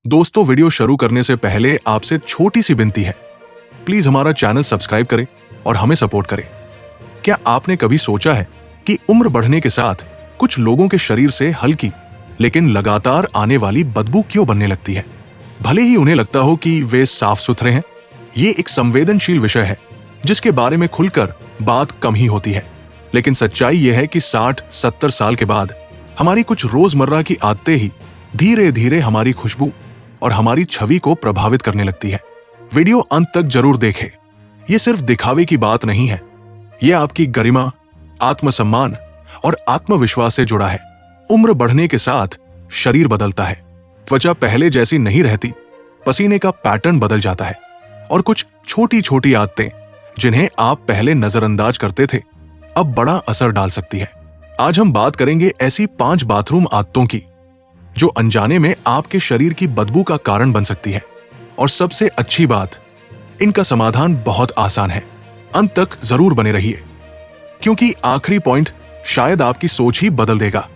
दोस्तों, वीडियो शुरू करने से पहले आपसे छोटी सी विनती है। प्लीज हमारा चैनल सब्सक्राइब करें और हमें सपोर्ट करें। क्या आपने कभी सोचा है कि उम्र बढ़ने के साथ कुछ लोगों के शरीर से हल्की लेकिन लगातार आने वाली बदबू क्यों बनने लगती है? भले ही उन्हें लगता हो कि वे साफ सुथरे हैं, ये एक संवेदनशील विषय है जिसके बारे में खुलकर बात कम ही होती है। लेकिन सच्चाई यह है कि 60-70 साल के बाद हमारी कुछ रोजमर्रा की आदतें ही धीरे धीरे हमारी खुशबू और हमारी छवि को प्रभावित करने लगती है। वीडियो अंत तक जरूर देखें। यह सिर्फ दिखावे की बात नहीं है, यह आपकी गरिमा, आत्मसम्मान और आत्मविश्वास से जुड़ा है। उम्र बढ़ने के साथ शरीर बदलता है, त्वचा पहले जैसी नहीं रहती, पसीने का पैटर्न बदल जाता है और कुछ छोटी छोटी आदतें जिन्हें आप पहले नजरअंदाज करते थे अब बड़ा असर डाल सकती है। आज हम बात करेंगे ऐसी 5 बाथरूम आदतों की जो अनजाने में आपके शरीर की बदबू का कारण बन सकती है। और सबसे अच्छी बात, इनका समाधान बहुत आसान है। अंत तक जरूर बने रहिए क्योंकि आखिरी पॉइंट शायद आपकी सोच ही बदल देगा।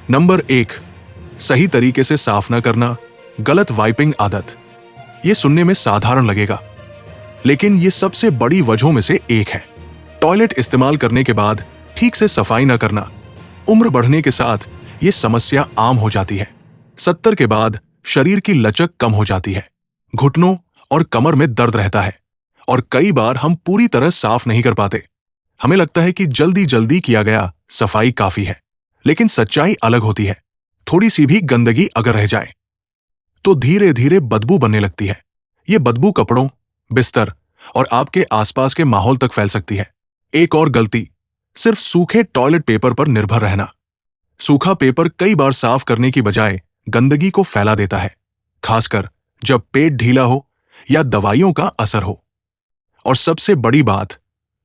नंबर 1, सही तरीके से साफ न करना, गलत वाइपिंग आदत। यह सुनने में साधारण लगेगा, लेकिन यह सबसे बड़ी वजहों में से एक है। टॉयलेट इस्तेमाल करने के बाद ठीक से सफाई न करना। उम्र बढ़ने के साथ यह समस्या आम हो जाती है। 70 के बाद शरीर की लचक कम हो जाती है, घुटनों और कमर में दर्द रहता है और कई बार हम पूरी तरह साफ नहीं कर पाते। हमें लगता है कि जल्दी जल्दी किया गया सफाई काफी है, लेकिन सच्चाई अलग होती है। थोड़ी सी भी गंदगी अगर रह जाए तो धीरे धीरे बदबू बनने लगती है। यह बदबू कपड़ों, बिस्तर और आपके आसपास के माहौल तक फैल सकती है। एक और गलती, सिर्फ सूखे टॉयलेट पेपर पर निर्भर रहना। सूखा पेपर कई बार साफ करने की बजाय गंदगी को फैला देता है, खासकर जब पेट ढीला हो या दवाइयों का असर हो। और सबसे बड़ी बात,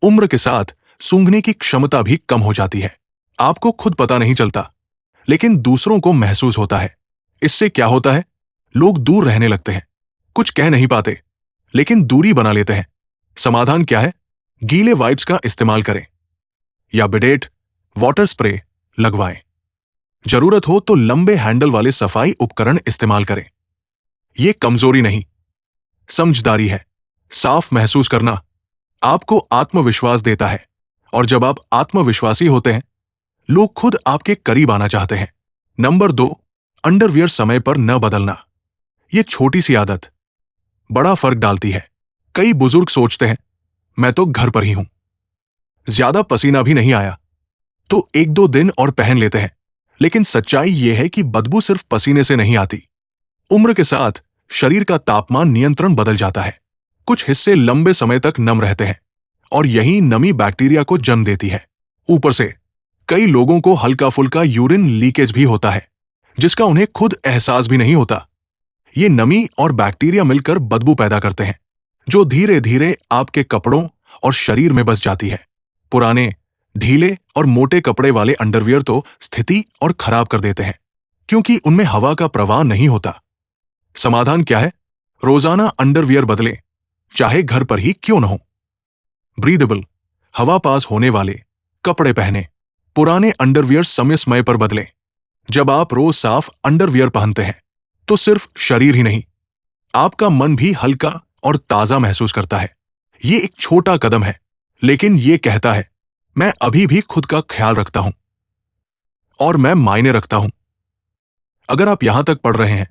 उम्र के साथ सूंघने की क्षमता भी कम हो जाती है। आपको खुद पता नहीं चलता, लेकिन दूसरों को महसूस होता है। इससे क्या होता है? लोग दूर रहने लगते हैं, कुछ कह नहीं पाते, लेकिन दूरी बना लेते हैं। समाधान क्या है? गीले वाइप्स का इस्तेमाल करें या बिडेट वाटर स्प्रे लगवाएं। जरूरत हो तो लंबे हैंडल वाले सफाई उपकरण इस्तेमाल करें। यह कमजोरी नहीं, समझदारी है। साफ महसूस करना आपको आत्मविश्वास देता है, और जब आप आत्मविश्वासी होते हैं, लोग खुद आपके करीब आना चाहते हैं। नंबर 2, अंडरवियर समय पर न बदलना। यह छोटी सी आदत बड़ा फर्क डालती है। कई बुजुर्ग सोचते हैं, मैं तो घर पर ही हूं, ज्यादा पसीना भी नहीं आया, तो 1-2 दिन और पहन लेते हैं। लेकिन सच्चाई यह है कि बदबू सिर्फ पसीने से नहीं आती। उम्र के साथ शरीर का तापमान नियंत्रण बदल जाता है। कुछ हिस्से लंबे समय तक नम रहते हैं और यही नमी बैक्टीरिया को जन्म देती है। ऊपर से कई लोगों को हल्का फुल्का यूरिन लीकेज भी होता है, जिसका उन्हें खुद एहसास भी नहीं होता। ये नमी और बैक्टीरिया मिलकर बदबू पैदा करते हैं, जो धीरे धीरे आपके कपड़ों और शरीर में बस जाती है। पुराने, ढीले और मोटे कपड़े वाले अंडरवियर तो स्थिति और खराब कर देते हैं, क्योंकि उनमें हवा का प्रवाह नहीं होता। समाधान क्या है? रोजाना अंडरवियर बदलें, चाहे घर पर ही क्यों न हो। ब्रीदेबल, हवा पास होने वाले कपड़े पहने। पुराने अंडरवियर समय समय पर बदलें। जब आप रोज साफ अंडरवियर पहनते हैं, तो सिर्फ शरीर ही नहीं, आपका मन भी हल्का और ताजा महसूस करता है। ये एक छोटा कदम है, लेकिन ये कहता है, मैं अभी भी खुद का ख्याल रखता हूं और मैं मायने रखता हूं। अगर आप यहां तक पढ़ रहे हैं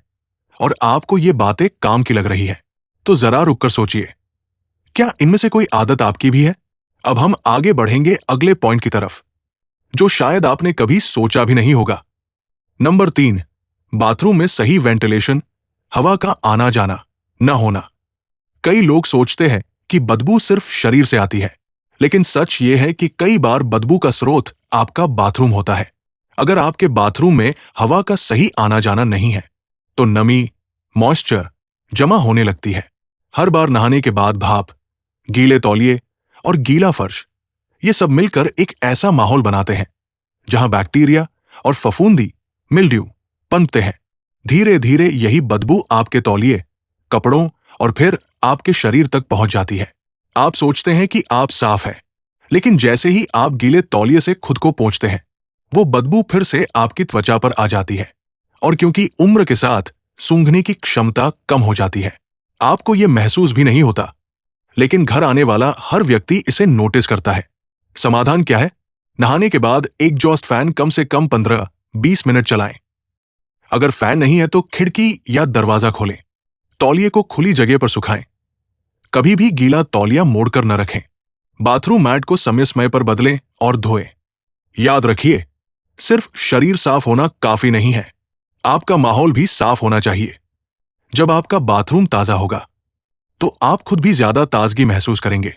और आपको ये बातें काम की लग रही है, तो जरा रुककर सोचिए, क्या इनमें से कोई आदत आपकी भी है? अब हम आगे बढ़ेंगे अगले पॉइंट की तरफ, जो शायद आपने कभी सोचा भी नहीं होगा। नंबर 3, बाथरूम में सही वेंटिलेशन, हवा का आना जाना न होना। कई लोग सोचते हैं कि बदबू सिर्फ शरीर से आती है, लेकिन सच ये है कि कई बार बदबू का स्रोत आपका बाथरूम होता है। अगर आपके बाथरूम में हवा का सही आना जाना नहीं है, तो नमी, मॉइस्चर जमा होने लगती है। हर बार नहाने के बाद भाप, गीले तौलिए और गीला फर्श, ये सब मिलकर एक ऐसा माहौल बनाते हैं जहां बैक्टीरिया और फफूंदी, मिल्ड्यू पनपते हैं। धीरे धीरे यही बदबू आपके तौलिए, कपड़ों और फिर आपके शरीर तक पहुंच जाती है। आप सोचते हैं कि आप साफ हैं, लेकिन जैसे ही आप गीले तौलिए से खुद को पोंछते हैं, वो बदबू फिर से आपकी त्वचा पर आ जाती है। और क्योंकि उम्र के साथ सूंघने की क्षमता कम हो जाती है। आपको यह महसूस भी नहीं होता, लेकिन घर आने वाला हर व्यक्ति इसे नोटिस करता है। समाधान क्या है? नहाने के बाद एग्जॉस्ट फैन कम से कम 15-20 मिनट चलाएं। अगर फैन नहीं है तो खिड़की या दरवाजा खोलें। तौलिए को खुली जगह पर सुखाएं। कभी भी गीला तौलिया मोड़कर न रखें। बाथरूम मैट को समय समय पर बदलें और धोएं। याद रखिए, सिर्फ शरीर साफ होना काफी नहीं है, आपका माहौल भी साफ होना चाहिए। जब आपका बाथरूम ताजा होगा तो आप खुद भी ज्यादा ताजगी महसूस करेंगे।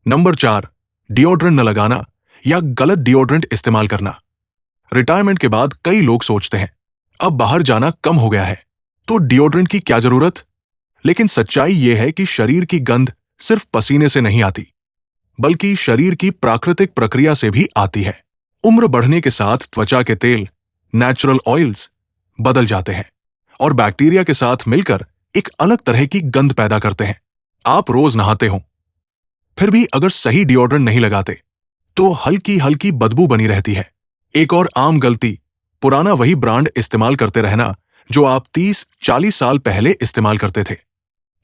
नंबर 4, डिओड्रेंट न लगाना या गलत डिओड्रेंट इस्तेमाल करना। रिटायरमेंट के बाद कई लोग सोचते हैं, अब बाहर जाना कम हो गया है तो डिओड्रेंट की क्या जरूरत? लेकिन सच्चाई यह है कि शरीर की गंध सिर्फ पसीने से नहीं आती, बल्कि शरीर की प्राकृतिक प्रक्रिया से भी आती है। उम्र बढ़ने के साथ त्वचा के तेल, नेचुरल ऑयल्स बदल जाते हैं और बैक्टीरिया के साथ मिलकर एक अलग तरह की गंध पैदा करते हैं। आप रोज नहाते हो, फिर भी अगर सही डिओड्रेंट नहीं लगाते तो हल्की हल्की बदबू बनी रहती है। एक और आम गलती, पुराना वही ब्रांड इस्तेमाल करते रहना जो आप 30-40 साल पहले इस्तेमाल करते थे।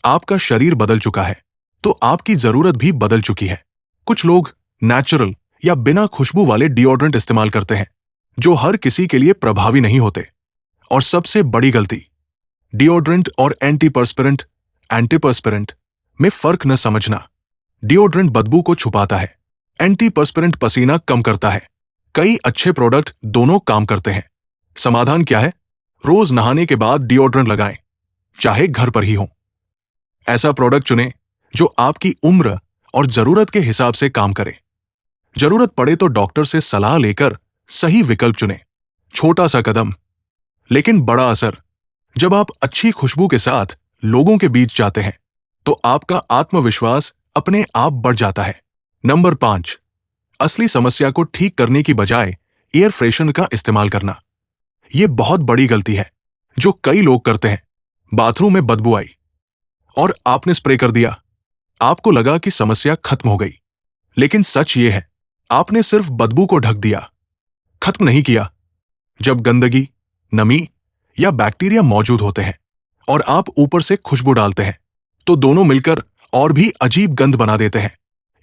आपका शरीर बदल चुका है तो आपकी जरूरत भी बदल चुकी है। कुछ लोग नेचुरल या बिना खुशबू वाले डिओड्रेंट इस्तेमाल करते हैं जो हर किसी के लिए प्रभावी नहीं होते। और सबसे बड़ी गलती, डिओड्रेंट और एंटीपर्स्पिरेंट में फर्क न समझना। डिओड्रेंट बदबू को छुपाता है, एंटीपर्स्पिरेंट पसीना कम करता है। कई अच्छे प्रोडक्ट दोनों काम करते हैं। समाधान क्या है? रोज नहाने के बाद डिओड्रेंट लगाएं, चाहे घर पर ही हो। ऐसा प्रोडक्ट चुनें जो आपकी उम्र और जरूरत के हिसाब से काम करे। जरूरत पड़े तो डॉक्टर से सलाह लेकर सही विकल्प चुनें। छोटा सा कदम, लेकिन बड़ा असर। जब आप अच्छी खुशबू के साथ लोगों के बीच जाते हैं तो आपका आत्मविश्वास अपने आप बढ़ जाता है। नंबर 5, असली समस्या को ठीक करने की बजाय एयर फ्रेशनर का इस्तेमाल करना। यह बहुत बड़ी गलती है जो कई लोग करते हैं। बाथरूम में बदबू आई और आपने स्प्रे कर दिया। आपको लगा कि समस्या खत्म हो गई, लेकिन सच ये है, आपने सिर्फ बदबू को ढक दिया, खत्म नहीं किया। जब गंदगी, नमी या बैक्टीरिया मौजूद होते हैं और आप ऊपर से खुशबू डालते हैं तो दोनों मिलकर और भी अजीब गंध बना देते हैं।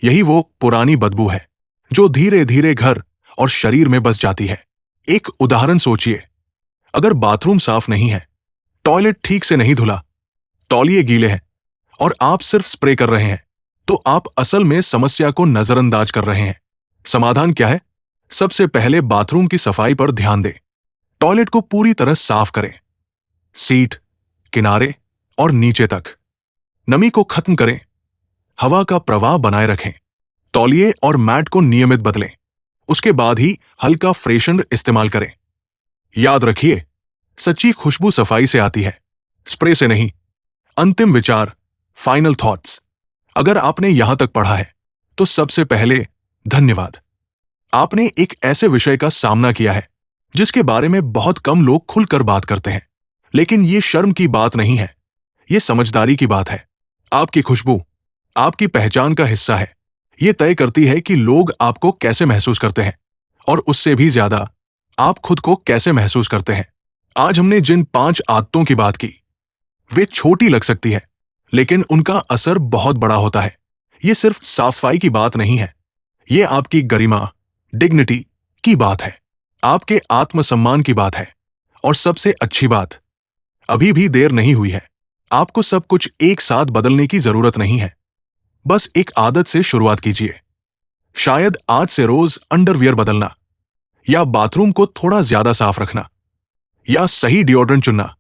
यही वो पुरानी बदबू है जो धीरे धीरे घर और शरीर में बस जाती है। एक उदाहरण सोचिए, अगर बाथरूम साफ नहीं है, टॉयलेट ठीक से नहीं धुला, तौलिए गीले हैं और आप सिर्फ स्प्रे कर रहे हैं, तो आप असल में समस्या को नजरअंदाज कर रहे हैं। समाधान क्या है? सबसे पहले बाथरूम की सफाई पर ध्यान दें। टॉयलेट को पूरी तरह साफ करें, सीट, किनारे और नीचे तक। नमी को खत्म करें, हवा का प्रवाह बनाए रखें। तौलिए और मैट को नियमित बदलें। उसके बाद ही हल्का फ्रेशनर इस्तेमाल करें। याद रखिए, सच्ची खुशबू सफाई से आती है, स्प्रे से नहीं। अंतिम विचार, फाइनल थॉट्स। अगर आपने यहां तक पढ़ा है तो सबसे पहले धन्यवाद। आपने एक ऐसे विषय का सामना किया है जिसके बारे में बहुत कम लोग खुलकर बात करते हैं, लेकिन ये शर्म की बात नहीं है, ये समझदारी की बात है। आपकी खुशबू आपकी पहचान का हिस्सा है। ये तय करती है कि लोग आपको कैसे महसूस करते हैं और उससे भी ज्यादा आप खुद को कैसे महसूस करते हैं। आज हमने जिन 5 आदतों की बात की, वे छोटी लग सकती है, लेकिन उनका असर बहुत बड़ा होता है। ये सिर्फ साफ सफाई की बात नहीं है, ये आपकी गरिमा, डिग्निटी की बात है, आपके आत्मसम्मान की बात है। और सबसे अच्छी बात, अभी भी देर नहीं हुई है। आपको सब कुछ एक साथ बदलने की जरूरत नहीं है, बस एक आदत से शुरुआत कीजिए। शायद आज से रोज अंडरवियर बदलना, या बाथरूम को थोड़ा ज्यादा साफ रखना, या सही डिओड्रेंट चुनना।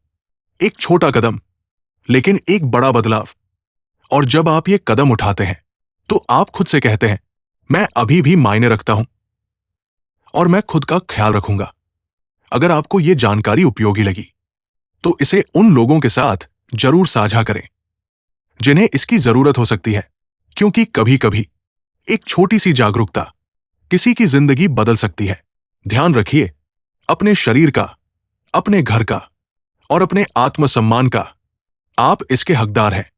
एक छोटा कदम, लेकिन एक बड़ा बदलाव। और जब आप ये कदम उठाते हैं तो आप खुद से कहते हैं, मैं अभी भी मायने रखता हूं और मैं खुद का ख्याल रखूंगा। अगर आपको ये जानकारी उपयोगी लगी तो इसे उन लोगों के साथ जरूर साझा करें जिन्हें इसकी जरूरत हो सकती है, क्योंकि कभी कभी एक छोटी सी जागरूकता किसी की जिंदगी बदल सकती है। ध्यान रखिए, अपने शरीर का, अपने घर का और अपने आत्मसम्मान का आप इसके हकदार हैं।